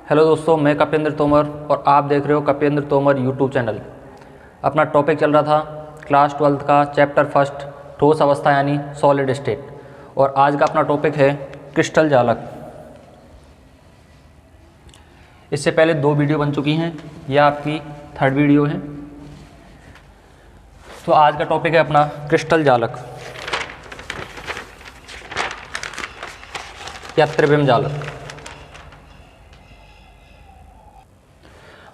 Hello दोस्तों, मैं कपेंद्र तोमर और आप देख रहे हो कपेंद्र तोमर यूट्यूब चैनल। अपना टॉपिक चल रहा था क्लास 12th का चैप्टर फर्स्ट ठोस अवस्था यानी सॉलिड स्टेट, और आज का अपना टॉपिक है क्रिस्टल जालक। इससे पहले 2 वीडियो बन चुकी हैं, यह आपकी 3rd वीडियो है। तो आज का टॉपिक है अपना क्रिस्टल जालक या त्रिविम जालक।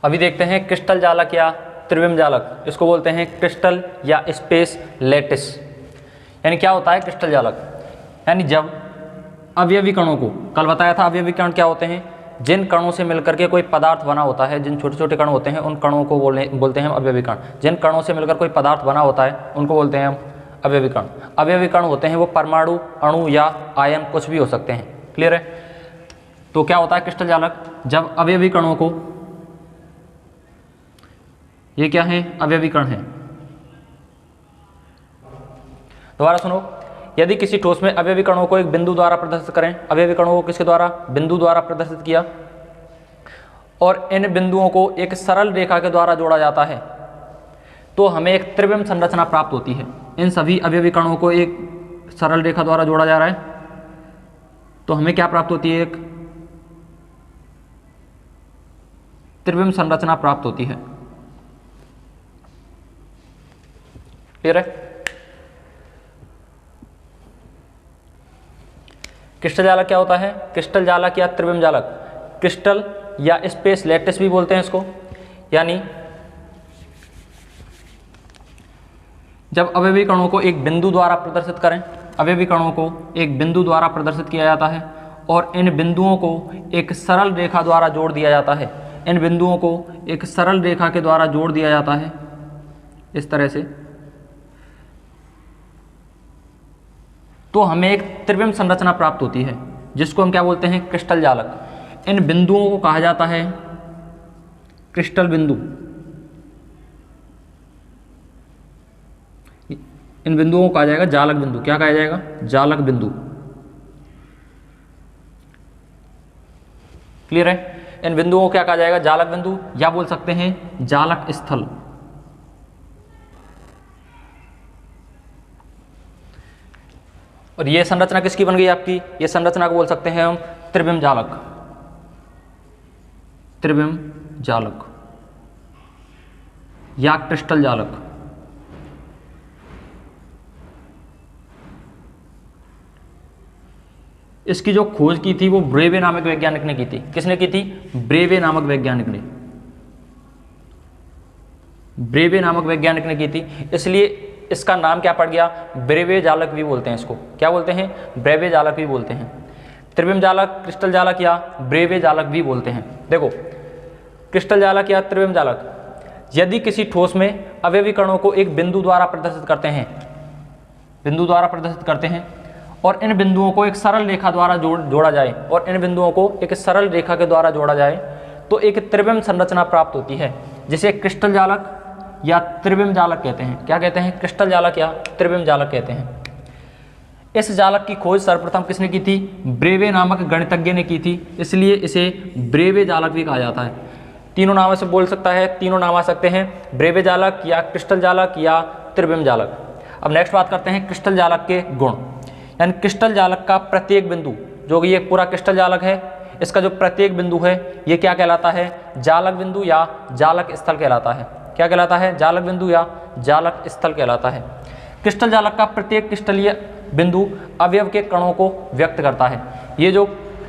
अभी देखते हैं क्रिस्टल जालक या त्रिविम जालक। इसको बोलते हैं क्रिस्टल या स्पेस लैटिस। यानी क्या होता है क्रिस्टल जालक? यानी जब अवयवी कणों को, कल बताया था अवयवी कण क्या होते हैं, जिन कणों से मिलकर के कोई पदार्थ बना होता है, जिन छोटे छोटे कण होते हैं उन कणों को बोलते हैं हम अवयवी कण। जिन कणों से मिलकर कोई पदार्थ बना होता है उनको बोलते हैं हम अवयवी कण। अवयवी कण होते हैं वो परमाणु, अणु या आयन कुछ भी हो सकते हैं। क्लियर है? तो क्या होता है क्रिस्टल जालक? जब अवयवी कणों को, ये क्या है, अवयवी कण है। दोबारा सुनो, यदि किसी ठोस में अवयवी कणों को एक बिंदु द्वारा प्रदर्शित करें, अवयवी कणों को किसके द्वारा? बिंदु द्वारा प्रदर्शित किया, और इन बिंदुओं को एक सरल रेखा के द्वारा जोड़ा जाता है, तो हमें एक त्रिविम संरचना प्राप्त होती है। इन सभी अवयवी कणों को एक सरल रेखा द्वारा जोड़ा जा रहा है, तो हमें क्या प्राप्त होती है? एक त्रिविम संरचना प्राप्त होती है। क्लियर है? क्रिस्टल जालक क्या होता है? क्रिस्टल जालक या त्रिविम जालक, क्रिस्टल या स्पेस लैटिस भी बोलते हैं इसको। यानी जब अवयवी कणों को एक बिंदु द्वारा प्रदर्शित करें, अवयवी कणों को एक बिंदु द्वारा प्रदर्शित किया जाता है और इन बिंदुओं को एक सरल रेखा द्वारा जोड़ दिया जाता है। इन बिंदुओं को एक सरल रेखा के द्वारा जोड़ दिया जाता है इस तरह से, तो हमें एक त्रिविम संरचना प्राप्त होती है, जिसको हम क्या बोलते हैं? क्रिस्टल जालक। इन बिंदुओं को कहा जाता है क्रिस्टल बिंदु। इन बिंदुओं को कहा जाएगा जालक बिंदु। क्या कहा जाएगा? जालक बिंदु। क्लियर है? इन बिंदुओं को क्या कहा जाएगा? जालक बिंदु, या बोल सकते हैं जालक स्थल। और ये संरचना किसकी बन गई आपकी? ये संरचना को बोल सकते हैं हम त्रिविम जालक। त्रिविम जालक या क्रिस्टल जालक। इसकी जो खोज की थी वो ब्रेवे नामक वैज्ञानिक ने की थी। किसने की थी? ब्रेवे नामक वैज्ञानिक ने। ब्रेवे नामक वैज्ञानिक ने की थी, इसलिए इसका नाम क्या पड़ गया? ब्रेवे जालक भी बोलते हैं इसको। क्या बोलते हैं? ब्रेवे जालक भी बोलते हैं। त्रिविम जालक, क्रिस्टल जालक या ब्रेवे जालक भी बोलते हैं। देखो, क्रिस्टल जालक या त्रिविम जालक, यदि किसी ठोस में अवयवी कणों को एक बिंदु द्वारा प्रदर्शित करते हैं, बिंदु द्वारा प्रदर्शित करते हैं, और इन बिंदुओं को एक सरल रेखा द्वारा जोड़ा जाए, और इन बिंदुओं को एक सरल रेखा के द्वारा जोड़ा जाए, तो एक त्रिविम संरचना प्राप्त होती है, जिसे क्रिस्टल जालक या त्रिविम जालक कहते हैं। क्या कहते हैं? क्रिस्टल जालक या त्रिविम जालक कहते हैं। इस जालक की खोज सर्वप्रथम किसने की थी? ब्रेवे नामक गणितज्ञ ने की थी, इसलिए इसे ब्रेवे जालक भी कहा जाता है। तीनों नामों से बोल सकता है, तीनों नाम आ सकते हैं, ब्रेवे जालक या क्रिस्टल जालक या त्रिविम जालक। अब नेक्स्ट बात करते हैं क्रिस्टल जालक के गुण। यानी क्रिस्टल जालक का प्रत्येक बिंदु, जो कि ये पूरा क्रिस्टल जालक है, इसका जो प्रत्येक बिंदु है ये क्या कहलाता है? जालक बिंदु या जालक स्थल कहलाता है। क्या कहलाता है? जालक बिंदु या जालक स्थल कहलाता है। क्रिस्टल जालक का प्रत्येक क्रिस्टलीय बिंदु अवयव के कणों को व्यक्त करता है। ये जो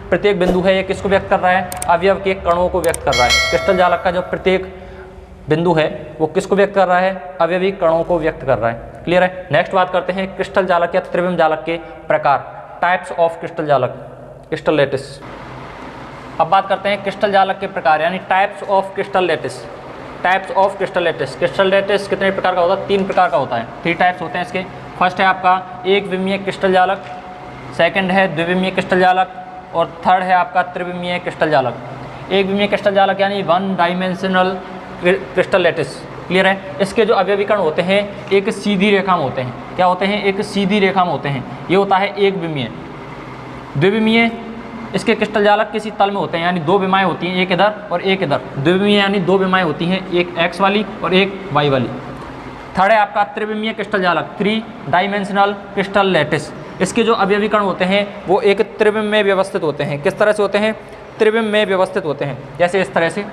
प्रत्येक बिंदु है ये किसको व्यक्त कर रहा है? अवयव के कणों को व्यक्त कर रहा है। क्रिस्टल जालक का जो प्रत्येक बिंदु है वो किसको व्यक्त कर रहा है? अवयवी कणों को व्यक्त कर रहा है। क्लियर है? नेक्स्ट बात करते हैं क्रिस्टल जालक या त्रिविम जालक के प्रकार, टाइप्स ऑफ क्रिस्टल जालक, क्रिस्टल लैटिस। अब बात करते हैं क्रिस्टल जालक के प्रकार, यानी types of crystal lattice. Types of crystal lattice. Crystal lattice कितने प्रकार का होता है? 3 प्रकार का होता है। 3 टाइप्स होते हैं इसके। फर्स्ट है आपका एक विमीय क्रिस्टल जालक, सेकंड है द्विविमीय क्रिस्टल जालक, और थर्ड है आपका त्रिविमीय क्रिस्टल जालक। एक विमीय क्रिस्टल जालक यानी 1 डायमेंशनल क्रिस्टल लैटिस। क्लियर है? इसके जो अवयवी कण होते हैं एक सीधी रेखा में होते हैं। क्या होते हैं? एक सीधी रेखा में होते हैं। ये होता है एक विमीय। द्विविमीय इसके क्रिस्टल जालक किसी तल में होते हैं, यानी दो विमाएँ होती हैं, एक इधर और एक इधर, द्विविमीय यानी दो विमाएँ होती हैं, एक एक्स वाली और एक वाई वाली। थर्ड है आपका त्रिविमीय क्रिस्टल जालक, 3 डायमेंशनल क्रिस्टल लैटिस। इसके जो अवयवी कण होते हैं वो एक त्रिविम में व्यवस्थित होते हैं। किस तरह से होते हैं? त्रिविम में व्यवस्थित होते हैं, जैसे इस तरह से।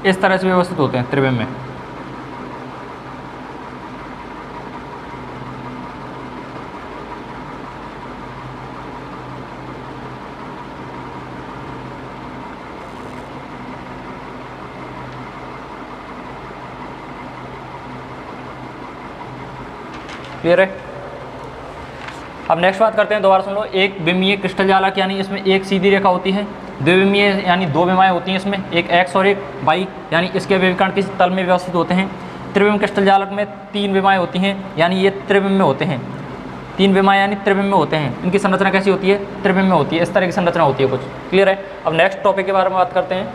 इस तरह से व्यवस्थित होते हैं त्रिविम में। क्लियर है? अब नेक्स्ट बात करते हैं, दोबारा सुन लो। एक विमीय क्रिस्टल जालक यानी इसमें एक सीधी रेखा होती है। द्विविमीय यानी दो विमाएँ होती हैं इसमें, एक एक्स और एक वाई, यानी इसके अवयवीकरण किसी तल में व्यवस्थित होते हैं। त्रिविम क्रिस्टल जालक में 3 विमाएँ होती हैं, यानी ये त्रिविम में होते हैं। 3 विमाएँ यानी त्रिविम में होते हैं। इनकी संरचना कैसी होती है? त्रिविम में होती है। इस तरह की संरचना होती है कुछ। क्लियर है? अब नेक्स्ट टॉपिक के बारे में बात करते हैं।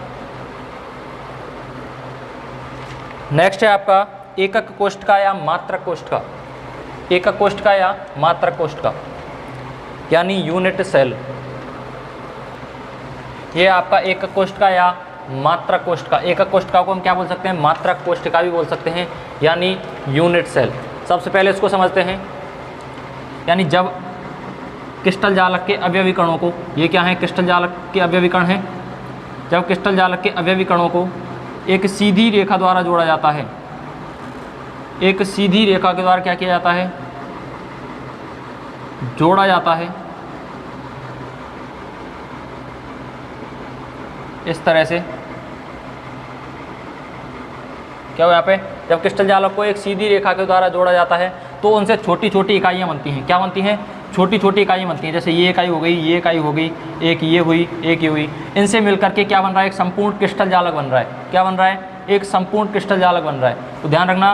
नेक्स्ट है आपका एकक कोष्ठका या मात्रक कोष्ठका। एकक कोष्ठका या मात्रक कोष्ठका यानी यूनिट सेल। ये आपका एकक कोष्ठका या मात्रक कोष्ठका। एकक कोष्ठका को हम क्या बोल सकते हैं? मात्रक कोष्ठका भी बोल सकते हैं, यानी यूनिट सेल। सबसे पहले इसको समझते हैं। यानी जब क्रिस्टल जालक के अवयवी कणों को, ये क्या है? क्रिस्टल जालक के अवयवी कण हैं। जब क्रिस्टल जालक के अवयवी कणों को एक सीधी रेखा द्वारा जोड़ा जाता है, एक सीधी रेखा के द्वारा क्या किया जाता है? जोड़ा जाता है। इस तरह से क्या हो यहाँ पे? जब क्रिस्टल जालक को एक सीधी रेखा के द्वारा जोड़ा जाता है तो उनसे छोटी छोटी इकाइयाँ बनती हैं। क्या बनती हैं? छोटी छोटी इकाइयाँ बनती हैं। जैसे ये इकाई हो गई, ये इकाई हो गई, एक ये हुई, एक ये हुई। इनसे मिलकर के क्या बन रहा है? एक संपूर्ण क्रिस्टल जालक बन रहा है। क्या बन रहा है? एक संपूर्ण क्रिस्टल जालक बन रहा है। तो ध्यान रखना,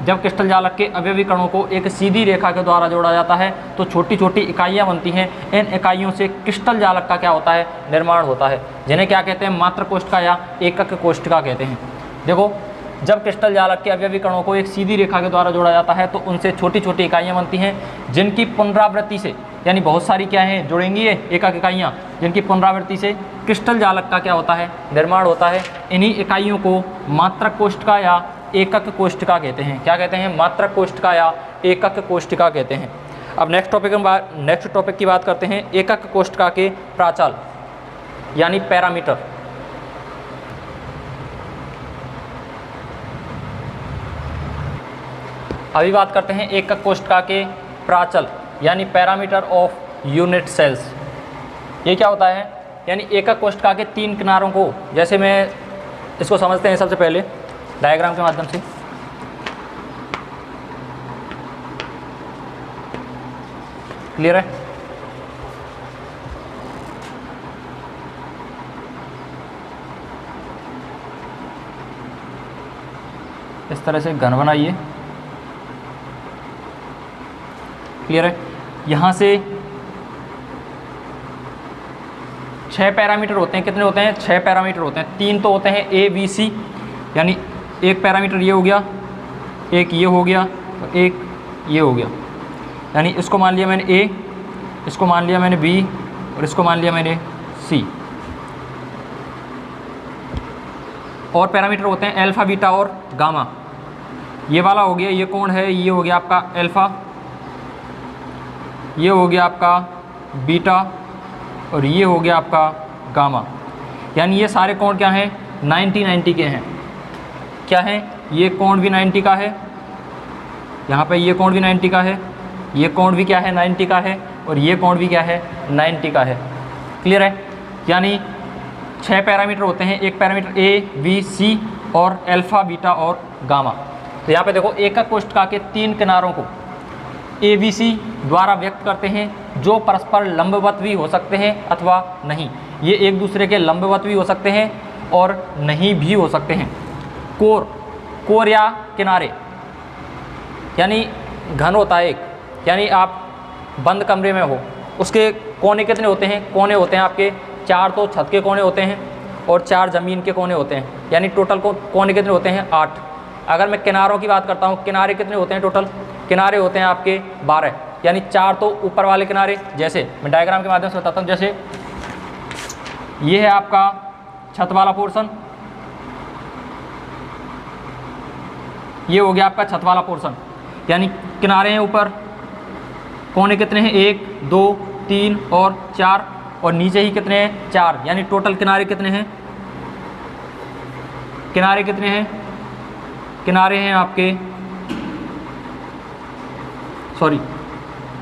जब क्रिस्टल जालक के अवयवी कणों को एक सीधी रेखा के द्वारा जोड़ा जाता है तो छोटी छोटी इकाइयाँ बनती हैं। इन इकाइयों से क्रिस्टल जालक का क्या होता है? निर्माण होता है, जिन्हें क्या कहते हैं? मात्रक कोष्ठका या एकक कोष्ठका कहते हैं। देखो, जब क्रिस्टल जालक के अवयवी कणों को एक सीधी रेखा के द्वारा जोड़ा जाता है तो उनसे छोटी छोटी इकाइयाँ बनती हैं, जिनकी पुनरावृत्ति से, यानी बहुत सारी क्या हैं जुड़ेंगी ये एकक इकाइयाँ, जिनकी पुनरावृत्ति से क्रिस्टल जालक का क्या होता है? निर्माण होता है। इन्हीं इकाइयों को मात्रक कोष्ठका या एकक कोष्ठका कहते हैं। क्या कहते हैं? मात्रक कोष्ठका या एकक कोष्ठका कहते हैं। अब नेक्स्ट टॉपिक की बात करते हैं, एकक कोष्ठका के प्राचल यानी पैरामीटर। अभी बात करते हैं एकक कोष्ठका के प्राचल यानी पैरामीटर ऑफ यूनिट सेल्स। ये क्या होता है? यानी एकक कोष्ठका के 3 किनारों को, जैसे मैं इसको समझते हैं सबसे पहले डायग्राम के माध्यम से। क्लियर है? इस तरह से घन बनाइए। क्लियर है? यहाँ से 6 पैरामीटर होते हैं। कितने होते हैं? 6 पैरामीटर होते हैं। 3 तो होते हैं ए बी सी, यानी एक पैरामीटर ये हो गया, एक ये हो गया और एक ये हो गया। यानी इसको मान लिया मैंने ए, इसको मान लिया मैंने बी और इसको मान लिया मैंने सी। और पैरामीटर होते हैं अल्फ़ा, बीटा और गामा। ये वाला हो गया, ये कौन है? ये हो गया आपका अल्फ़ा, ये हो गया आपका बीटा और ये हो गया आपका गामा। यानी ये सारे कोण क्या हैं? 90-90 के हैं। क्या हैं? ये कोण भी 90 का है, यहाँ पे ये कोण भी 90 का है, ये कोण भी क्या है? 90 का है, और ये कोण भी क्या है? 90 का है। क्लियर है? यानी 6 पैरामीटर होते हैं। एक पैरामीटर ए बी सी और अल्फ़ा, बीटा और गामा। तो यहाँ पे देखो, एकक कोष्ठका के 3 किनारों को ABC द्वारा व्यक्त करते हैं, जो परस्पर लंबवत भी हो सकते हैं अथवा नहीं। ये एक दूसरे के लंबवत भी हो सकते हैं और नहीं भी हो सकते हैं। कोर या किनारे, यानी घन होता है एक, यानी आप बंद कमरे में हो, उसके कोने कितने होते हैं? कोने होते हैं आपके 4 तो छत के कोने होते हैं और 4 ज़मीन के कोने होते हैं, यानी टोटल कोने कितने होते हैं? 8। अगर मैं किनारों की बात करता हूँ, किनारे कितने होते हैं टोटल? किनारे होते हैं आपके 12, यानी 4 तो ऊपर वाले किनारे, जैसे मैं डायग्राम के माध्यम से बताता हूँ। जैसे ये है आपका छत वाला पोर्शन, ये हो गया आपका छत वाला पोर्शन, यानी किनारे हैं ऊपर, कोने कितने हैं? 1 2 3 और 4, और नीचे ही कितने हैं? 4, यानी टोटल किनारे कितने हैं? किनारे कितने हैं? किनारे हैं आपके, सॉरी,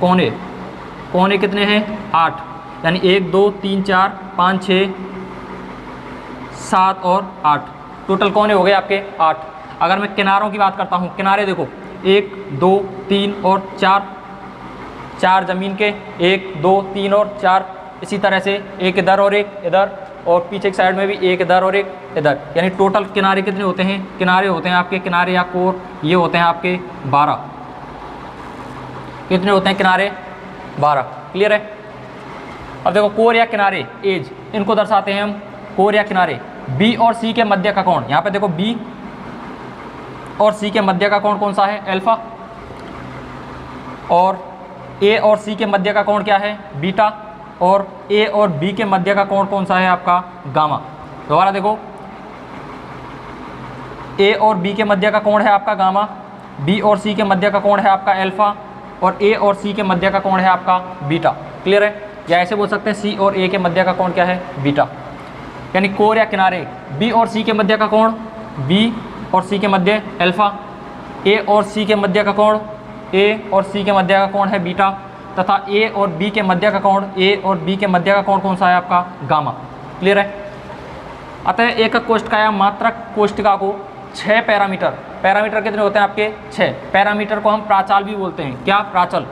कोने कितने हैं? 8, यानी 1 2 3 4 5 6 7 और 8, टोटल कोने हो गए आपके 8। अगर मैं किनारों की बात करता हूँ, किनारे देखो 1 2 3 और 4 ज़मीन के, 1 2 3 और 4, इसी तरह से एक इधर और एक इधर, और पीछे की साइड में भी एक इधर और एक इधर, यानी टोटल किनारे कितने होते हैं? किनारे होते हैं आपके, किनारे या कोर, ये होते हैं आपके 12। कितने होते हैं किनारे? 12। क्लियर है? अब देखो कोर या किनारे, एज, इनको दर्शाते हैं हम कोर या किनारे। बी और सी के मध्य का कोण, यहाँ पे देखो बी और सी के मध्य का कोण कौन सा है? अल्फा। और ए और सी के मध्य का कोण क्या है? बीटा। और ए और बी के मध्य का कोण कौन सा है आपका? गामा। दोबारा देखो, ए और बी के मध्य का कोण है आपका गामा, बी और सी के मध्य का कोण है आपका अल्फा, और ए और सी के मध्य का कोण है आपका बीटा। क्लियर है? या ऐसे बोल सकते हैं सी और ए के मध्य का कोण क्या है? बीटा। यानी कोर या किनारे, बी और सी के मध्य का कोण बी और सी के मध्य अल्फा, ए और सी के मध्य का कोण ए और सी के मध्य का कोण है बीटा, तथा ए और बी के मध्य का कोण, ए और बी के मध्य का कोण कौन सा है आपका? गामा। क्लियर है? अतः एकक कोष्ठका या मात्रक कोष्ठका को 6 पैरामीटर कितने होते हैं आपके? 6 पैरामीटर को हम प्राचाल भी बोलते हैं। क्या? प्राचल।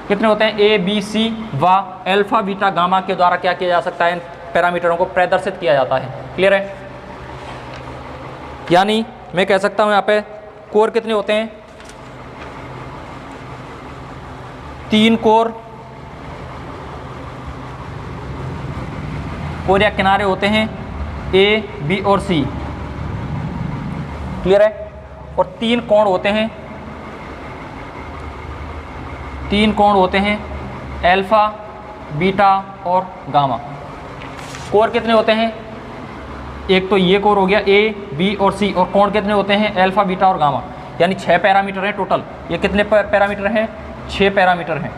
कितने होते हैं? ए बी सी व अल्फा बीटा गामा के द्वारा क्या किया जा सकता है? पैरामीटरों को प्रदर्शित किया जाता है। क्लियर है? यानी मैं कह सकता हूँ यहाँ पे कोर कितने होते हैं? 3 कोर या किनारे होते हैं, ए बी और सी। क्लियर है? और 3 कोण होते हैं, 3 कोण होते हैं अल्फा बीटा और गामा। कोर कितने होते हैं? एक तो ये कोर हो गया ए बी और सी, और कोण कितने होते हैं? अल्फा बीटा और गामा। यानी 6 पैरामीटर हैं टोटल। ये कितने पैरामीटर हैं? 6 पैरामीटर हैं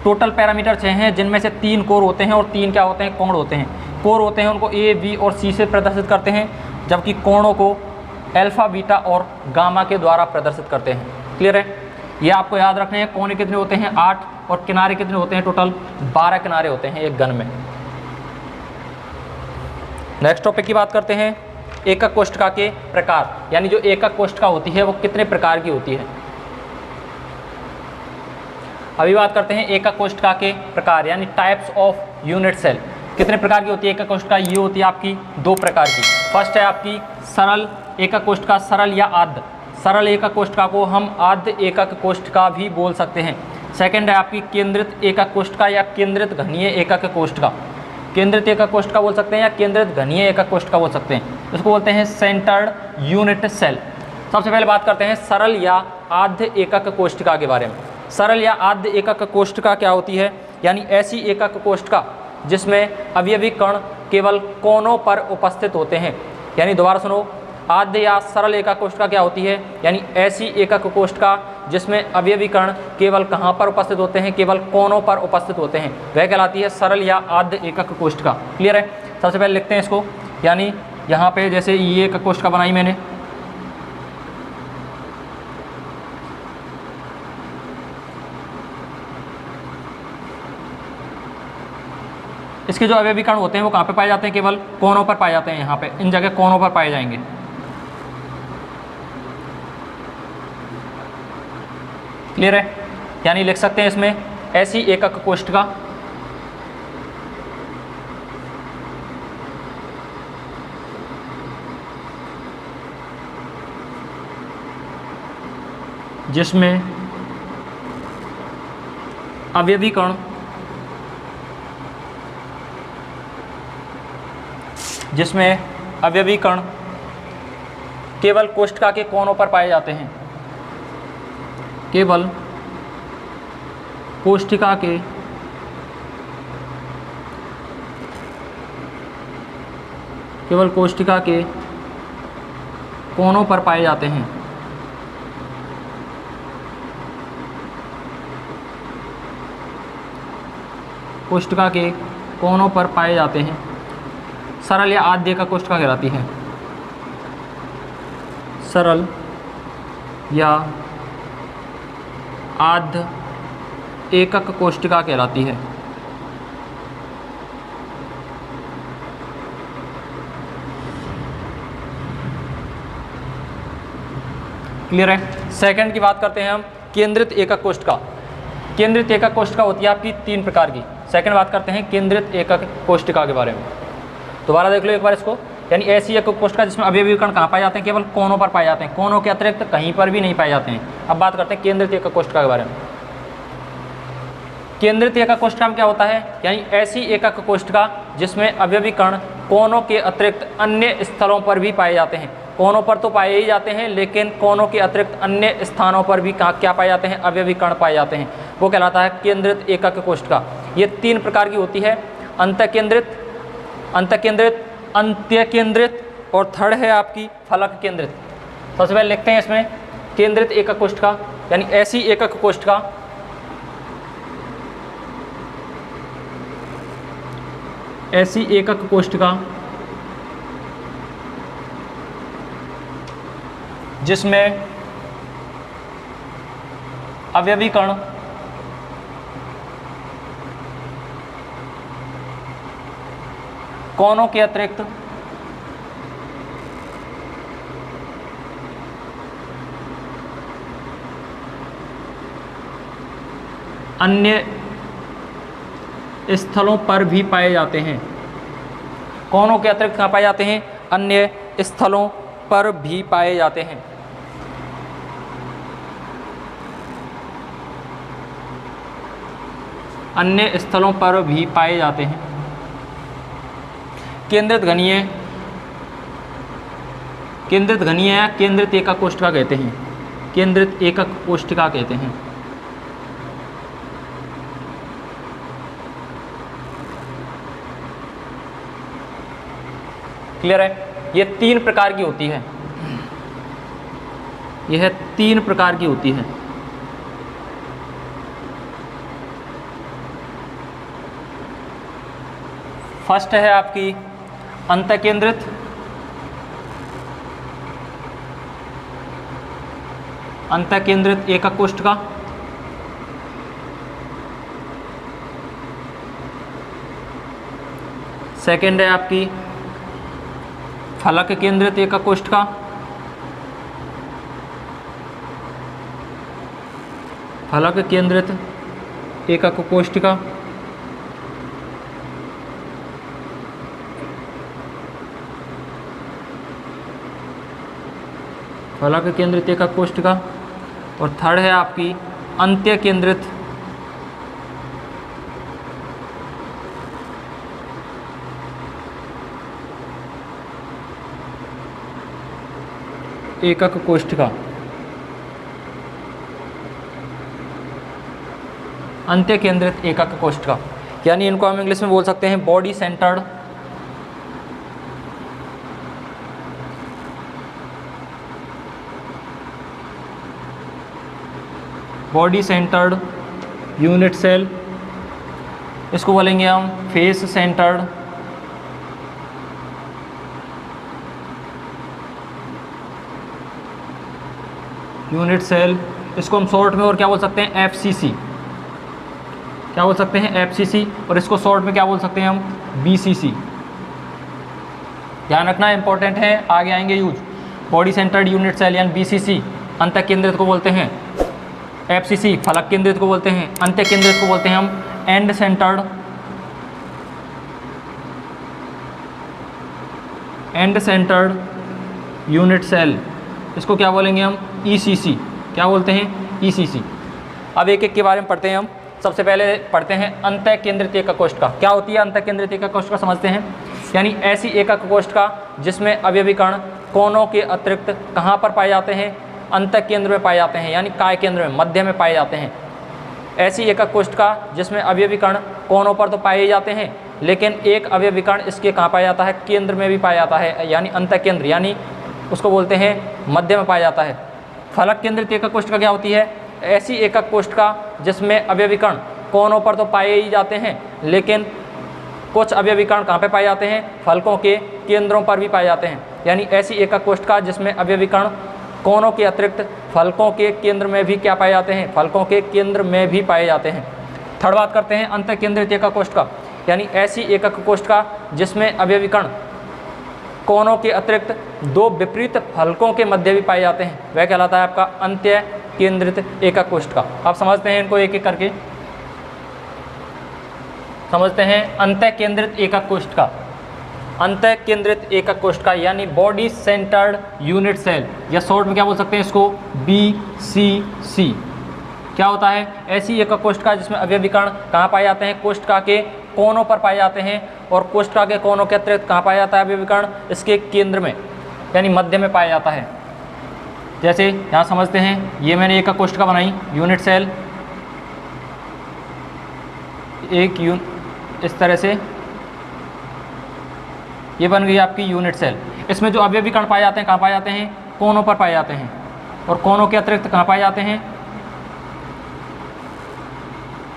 टोटल। पैरामीटर 6 हैं, जिनमें से 3 कोर होते हैं और 3 क्या होते हैं? कोण होते हैं। कोर होते हैं उनको ए बी और सी से प्रदर्शित करते हैं, जबकि कोणों को अल्फा बीटा और गामा के द्वारा प्रदर्शित करते हैं। क्लियर है? ये आपको याद रखने हैं। कोने कितने होते हैं? 8, और किनारे कितने होते हैं? टोटल 12 किनारे होते हैं एक घन में। नेक्स्ट टॉपिक की बात करते हैं, एकक कोष्ठका के प्रकार, यानी जो एकक कोष्ठका होती है वो कितने प्रकार की होती है। अभी बात करते हैं एकक कोष्ठका के प्रकार, यानी टाइप्स ऑफ यूनिट सेल। कितने प्रकार की होती है एकक कोष्ठका? ये होती है आपकी 2 प्रकार की। फर्स्ट है आपकी सरल एकक कोष्ठका, सरल या आद्य। सरल एकक कोष्ठका को हम आद्य एकक कोष्ठका भी बोल सकते हैं। सेकंड है आपकी केंद्रित एकक कोष्ठका या केंद्रित घनीय एकक कोष्ठका। केंद्रित एकक कोष्ठका बोल सकते हैं या केंद्रित घनीय एकक कोष्ठका बोल सकते हैं। इसको बोलते हैं सेंटर्ड यूनिट सेल। सबसे पहले बात करते हैं सरल या आद्य एकक कोष्ठका के बारे में। सरल या आद्य एकक कोष्ठका क्या होती है? यानी ऐसी एकक कोष्ठका जिसमें अवयवी कण केवल कोनों पर उपस्थित होते हैं। यानी दोबारा सुनो, आद्य या सरल एकक कोष्ठका क्या होती है? यानी ऐसी एकक कोष्ठका जिसमें अवयवी कण केवल कहाँ पर उपस्थित होते हैं? केवल कोनों पर उपस्थित होते हैं, वह कहलाती है सरल या आद्य एकक कोष्ठका। क्लियर है? सबसे पहले लिखते हैं इसको, यानी यहाँ पे जैसे ये एकक कोष्ठका बनाई मैंने, इसके जो अवयवी कण होते हैं वो कहाँ पे पाए जाते हैं? केवल कोनों पर पाए जाते हैं। यहाँ पे इन जगह कोनों पर पाए जाएंगे। क्लियर है? यानी लिख सकते हैं इसमें ऐसी एकक कोष्ठिका जिसमें अवयवी कण केवल कोष्ठिका के कोनों पर पाए जाते हैं, केवल कोष्ठिका के कोनों पर पाए जाते हैं। कोष्ठिका के कोनों पर पाए जाते हैं। सरल या आद्य एकक कोष्ठिका कहलाती है। सरल या आद्य एकक कोष्ठिका कहलाती है। क्लियर है। सेकंड की बात करते हैं हम, केंद्रित एकक कोष्ठिका। केंद्रित एकक कोष्ठिका होती है आपकी 3 प्रकार की। सेकंड बात करते हैं केंद्रित एकक कोष्ठिका के बारे में। दोबारा देख लो एक बार इसको, यानी ऐसी एकक कोष्ठिका जिसमें अवयवी कण कहाँ पाए जाते हैं, केवल कोनों पर पाए जाते हैं, कोनों के अतिरिक्त कहीं पर भी नहीं पाए जाते हैं। अब बात करते हैं केंद्रित एकक कोष्ठिका के बारे में। केंद्रित एकक कोष्ठिका में क्या होता है, यानी ऐसी एकक कोष्ठिका जिसमें अवयवी कण कोनों के अतिरिक्त अन्य स्थलों पर भी पाए जाते हैं। कोनों पर तो पाए ही जाते हैं, लेकिन कोनों के अतिरिक्त अन्य स्थानों पर भी क्या पाए जाते हैं, अवयवी कण पाए जाते हैं। वो कहलाता है केंद्रित एकक कोष्ठिका। ये 3 प्रकार की होती है, अंतःकेंद्रित, अंत्य केंद्रित और थर्ड है आपकी फलक केंद्रित। सबसे पहले लिखते हैं इसमें केंद्रित एकक कोष्ठिका, यानी ऐसी एकक कोष्ठिका जिसमें अवयवी कण कोनों के अतिरिक्त अन्य स्थलों पर भी पाए जाते हैं। कोनों के अतिरिक्त कहाँ पाए जाते हैं, अन्य स्थलों पर भी पाए जाते हैं। अन्य स्थलों पर भी पाए जाते हैं। केंद्रित घनीय या केंद्रित एकक कोष्ठिका कहते हैं। केंद्रित एकक कोष्ठिका कहते हैं। क्लियर है। ये 3 प्रकार की होती है। यह 3 प्रकार की होती है। फर्स्ट है आपकी अंतःकेंद्रित, एकक कोष्ठिका। सेकंड है आपकी फलक केंद्रित एकक कोष्ठिका। फलक केंद्रित एकक कोष्ठिका। फलक केंद्रित एकक कोष्ठिका। और थर्ड है आपकी अंत्य केंद्रित एकक कोष्ठिका। अंत्य केंद्रित एकक कोष्ठिका, यानी इनको हम इंग्लिश में बोल सकते हैं बॉडी सेंटर्ड यूनिट सेल। इसको बोलेंगे हम फेस सेंटर्ड यूनिट सेल। इसको हम शॉर्ट में और क्या बोल सकते हैं, एफसीसी। क्या बोल सकते हैं, एफसीसी। और इसको शॉर्ट में क्या बोल सकते हैं हम, बीसीसी। ध्यान रखना इंपॉर्टेंट है, आगे आएंगे use. Body centred unit cell यानी बीसीसी। अंतः केंद्रित को बोलते हैं FCC फलक केंद्रित को बोलते हैं, अंत्य केंद्रित को बोलते हैं हम एंड सेंटर्ड यूनिट सेल, इसको क्या बोलेंगे हम ECC, क्या बोलते हैं ECC। अब एक एक के बारे में पढ़ते हैं हम। सबसे पहले पढ़ते हैं अंतः केंद्रित एकक कोष्ठका। क्या होती है अंतः केंद्रित एकक कोष्ठका, समझते हैं। यानी ऐसी एकक कोष्ठका जिसमें अवयवी कण कोनों के अतिरिक्त कहाँ पर पाए जाते हैं, अंतः केंद्र में पाए जाते हैं, यानी काय केंद्र में, मध्य में पाए जाते हैं। ऐसी एकक कोष्ठका जिसमें अवयवी कण कोनों पर तो पाए जाते हैं, लेकिन एक अवयवी कण इसके कहाँ पाया जाता है, केंद्र में भी पाया जाता है, यानी अंतः केंद्र, यानी उसको बोलते हैं मध्य में पाया जाता है। फलक केंद्रित एकक कोष्ठका क्या होती है, ऐसी एकक कोष्ठका जिसमें अवयवी कण कोनों पर तो पाए ही जाते हैं, लेकिन कुछ अवयवी कण कहाँ पे पाए जाते हैं, फलकों के केंद्रों पर भी पाए जाते हैं। यानी ऐसी एकक कोष्ठका जिसमें अवयवी कण कोनों के अतिरिक्त फलकों के केंद्र में भी क्या पाए जाते हैं, फलकों के केंद्र में भी पाए जाते हैं। थर्ड बात करते हैं अंतः केंद्रित एकक कोष्ठका, यानी ऐसी एकक कोष्ठका जिसमें अवयवी कण कोनों के अतिरिक्त दो विपरीत फलकों के मध्य भी पाए जाते हैं, वह कहलाता है आपका अंत्य केंद्रित एकक कोष्ठका। आप समझते हैं इनको एक एक करके, समझते हैं। अंतः केंद्रित एकक कोष्ठका, अंतः केंद्रित एकक कोष्ठका यानी बॉडी सेंटर्ड यूनिट सेल, या शॉर्ट में क्या बोल सकते हैं इसको, BCC। क्या होता है, ऐसी एकक कोष्ठका जिसमें अवयवी कण कहाँ पाए जाते हैं, कोष्ठका के कोनों पर पाए जाते हैं, और कोष्ठका के कोनों के अतिरिक्त कहाँ पाया जाता है अवयवी कण, इसके केंद्र में, यानी मध्य में पाया जाता है। जैसे यहाँ समझते हैं, ये मैंने एकक कोष्ठका बनाई, यूनिट सेल, एक इस तरह से ये बन गई आपकी यूनिट सेल। इसमें जो अवयवी कण पाए जाते हैं कहाँ पाए जाते हैं, कोनों पर पाए जाते हैं, और कोनों के अतिरिक्त कहाँ पाए जाते हैं,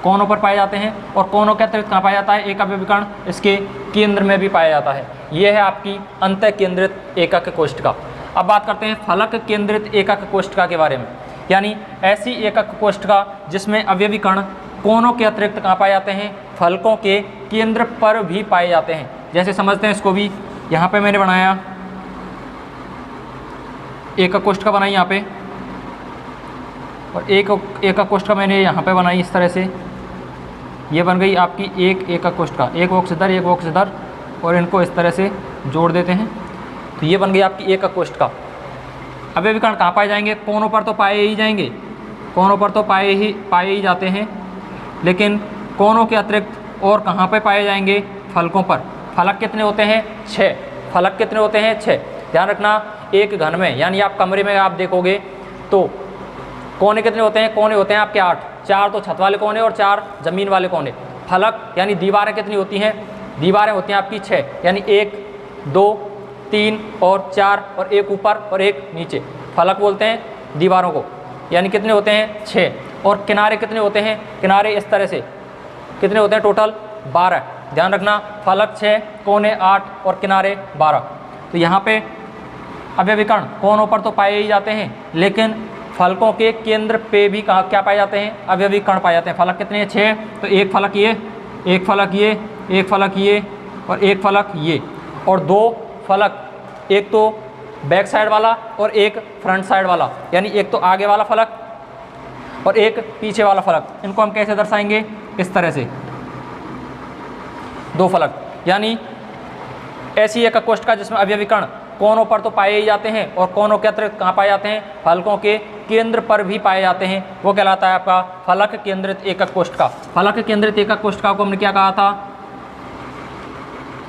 कोनों पर पाए जाते हैं, और कोनों के अतिरिक्त कहाँ पाया जाता है, एक अवयवी कण इसके केंद्र में भी पाया जाता है। यह है आपकी अंतः केंद्रित एकक कोष्ठका। अब बात करते हैं फलक केंद्रित एकक कोष्ठका के बारे में, यानी ऐसी एकक कोष्ठका जिसमें अवयवी कण कोनों के अतिरिक्त कहाँ पाए जाते हैं, फलकों के केंद्र पर भी पाए जाते हैं। जैसे समझते हैं इसको भी, यहाँ पे मैंने बनाया एकक कोष्ठका बनाई यहाँ पे, और एक एकक कोष्ठका मैंने यहाँ पे बनाई इस तरह से, ये बन गई आपकी एक एकक कोष्ठका, एक बॉक्स इधर एक बॉक्स इधर, और इनको इस तरह से जोड़ देते हैं, तो ये बन गई आपकी एकक कोष्ठका। अवयवी कण कहाँ पाए जाएंगे, कोनों पर तो पाए ही जाएंगे, कोनों पर तो पाए ही जाते हैं, लेकिन कोनों के अतिरिक्त और कहाँ पे पाए जाएंगे, फलकों पर। फलक कितने होते हैं, 6। फलक कितने होते हैं, 6। ध्यान रखना, एक घन में, यानी आप कमरे में आप देखोगे तो कोने कितने होते हैं, कोने होते हैं आपके 8, 4 तो छत वाले कोने और 4 ज़मीन वाले कोने। फलक यानी दीवारें कितनी होती हैं, दीवारें होती हैं आपकी 6, यानी 1 2 3 और 4, और एक ऊपर और एक नीचे, फलक बोलते हैं दीवारों को। यानी कितने होते हैं, 6। और किनारे कितने होते हैं, किनारे इस तरह से कितने होते हैं, टोटल 12। ध्यान रखना, फलक 6, कोने 8 और किनारे 12। तो यहाँ पे अवयवी कण कोनों पर तो पाए ही जाते हैं, लेकिन फलकों के केंद्र पे भी क्या पाए जाते हैं, अवयवी कण पाए जाते हैं। फलक कितने हैं, 6। तो एक फलक ये, एक फलक ये, एक फलक ये, और एक फलक ये, और 2 फलक, एक तो बैक साइड वाला और एक फ्रंट साइड वाला, यानी एक तो आगे वाला फलक और एक पीछे वाला फलक। इनको हम कैसे दर्शाएंगे, इस तरह से, 2 फलक। यानी ऐसी एकक कोष्ठका जिसमें अवयवी कण कोनों पर तो पाए ही जाते हैं, और कोनों के अतिरिक्त कहाँ पाए जाते हैं, फलकों के केंद्र पर भी पाए जाते हैं, वो कहलाता है आपका फलक केंद्रित एकक कोष्ठका। फलक केंद्रित एकक कोष्ठका को हमने क्या कहा था,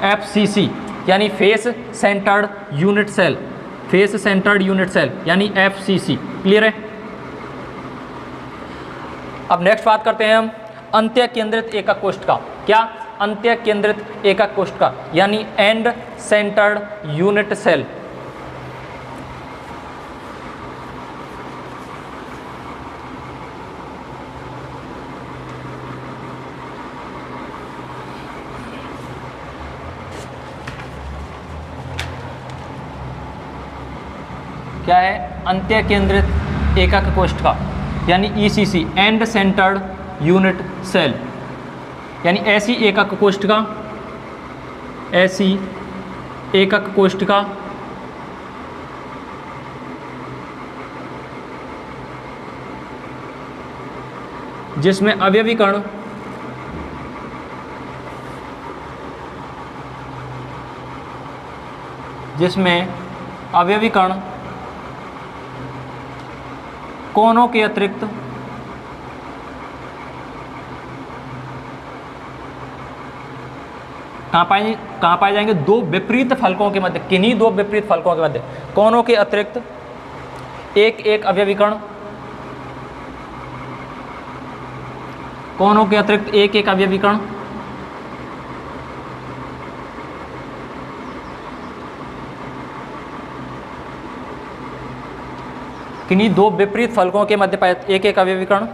FCC, यानी face centred unit cell, face centred unit cell यानी FCC। क्लियर है। अब नेक्स्ट बात करते हैं हम अंत्य केंद्रित एकक कोष्ठका। क्या, अंत्य केंद्रित एकक कोष्ठका यानी एंड सेंटर्ड यूनिट सेल। क्या है, अंत्य केंद्रित एकक कोष्ठका यानी ECC, end centred unit cell, यानी ऐसी एकक कोष्ठका, ऐसी एकक कोष्ठका जिसमें अवयवी कण कोनों के अतिरिक्त कहाँ पाए जाएंगे? दो विपरीत फलकों के मध्य, किन्हीं दो विपरीत फलकों के मध्य कोनों के अतिरिक्त एक एक अवयवी कण, कोनों के अतिरिक्त एक एक अवयवी कण किन्हीं दो विपरीत फलकों के मध्य पाए, एक एक अवयवी कण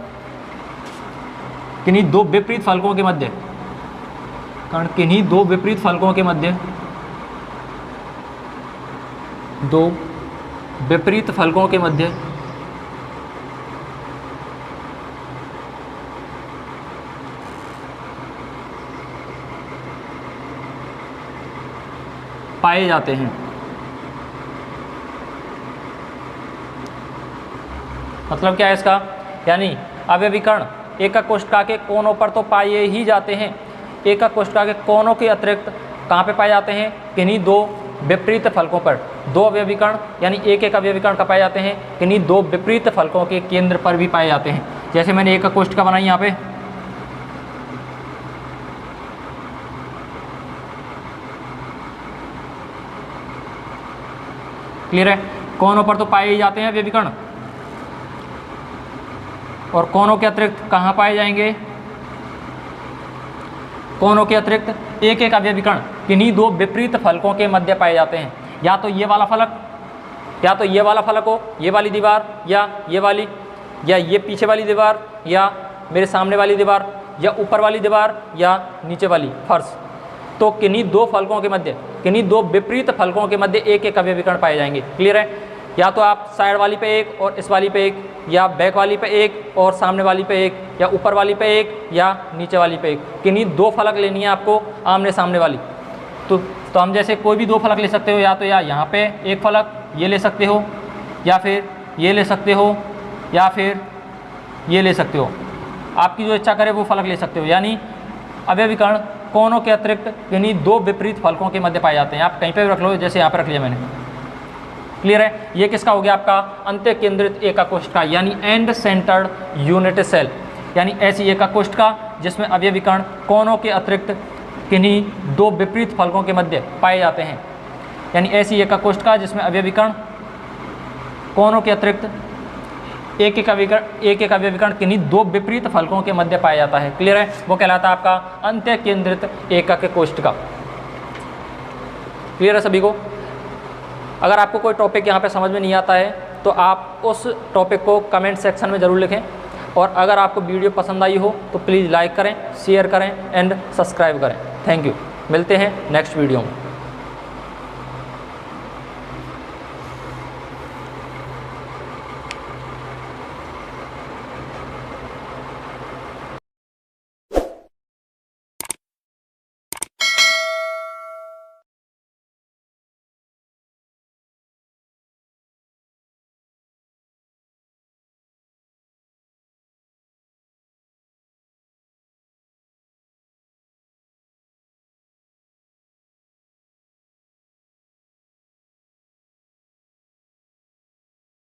किन्हीं दो विपरीत फलकों के मध्य किन्हीं दो विपरीत फलकों के मध्य दो विपरीत फलकों के मध्य पाए जाते हैं। मतलब क्या है इसका? यानी अवयवी कण एकक कोशिका के कोनों पर तो पाए ही जाते हैं, एकक कोशिका के कोनों के अतिरिक्त कहाँ पे पाए जाते हैं? किन्हीं दो विपरीत फलकों पर। दो अवयवी कण यानी एक एक अवयवी कण का पाए जाते हैं, किन्हीं दो विपरीत फलकों के केंद्र पर भी पाए जाते हैं। जैसे मैंने एकक कोशिका बनाई यहाँ पे, क्लियर है? कोनों पर तो पाए ही जाते हैं अवयवी कण, और कोनों के अतिरिक्त कहाँ पाए जाएंगे? कोनों के अतिरिक्त एक एक अवयवी कण किन्हीं दो विपरीत फलकों के मध्य पाए जाते हैं। या तो ये वाला फलक, या तो ये वाला फलक हो, ये वाली दीवार, या ये वाली, या ये पीछे वाली दीवार, या मेरे सामने वाली दीवार, या ऊपर वाली दीवार, या नीचे वाली फर्श। तो किन्हीं दो फलकों के मध्य, किन्हीं दो विपरीत फलकों के मध्य एक एक अवयवी कण पाए जाएंगे। क्लियर है? या तो आप साइड वाली पे एक और इस वाली पे एक, या बैक वाली पे एक और सामने वाली पे एक, या ऊपर वाली पे एक या नीचे वाली पे एक। किन्हीं दो फलक लेनी है आपको आमने सामने वाली। तो हम जैसे कोई भी दो फलक ले सकते हो, या तो यहाँ पे एक फलक ये ले सकते हो, या फिर ये ले सकते हो, या फिर ये ले सकते हो। आपकी जो इच्छा करे वो फलक ले सकते हो। यानी अवयवी कण कोनों के अतिरिक्त किन्हीं दो विपरीत फलकों के मध्य पाए जाते हैं। आप कहीं पर भी रख लो, जैसे यहाँ पर रख लिया मैंने। क्लियर है? ये किसका हो गया? आपका अंत्य केंद्रित एकक कोशिका यानी एंड सेंटर्ड यूनिट सेल, यानी ऐसी एकक कोशिका जिसमें अवयवी कण कोनों के अतिरिक्त किन्हीं दो विपरीत फलकों के मध्य पाए जाते हैं। यानी ऐसी एकक कोशिका जिसमें अवयवी कण कोनों के अतिरिक्त एक एक अवयवी कण किन्हीं दो विपरीत फलकों के मध्य पाया जाता है। क्लियर है? वो कहलाता है आपका अंत्य केंद्रित एकक कोशिका। क्लियर है सभी को? अगर आपको कोई टॉपिक यहाँ पे समझ में नहीं आता है तो आप उस टॉपिक को कमेंट सेक्शन में ज़रूर लिखें, और अगर आपको वीडियो पसंद आई हो तो प्लीज़ लाइक करें, शेयर करें एंड सब्सक्राइब करें। Thank you. मिलते हैं नेक्स्ट वीडियो में।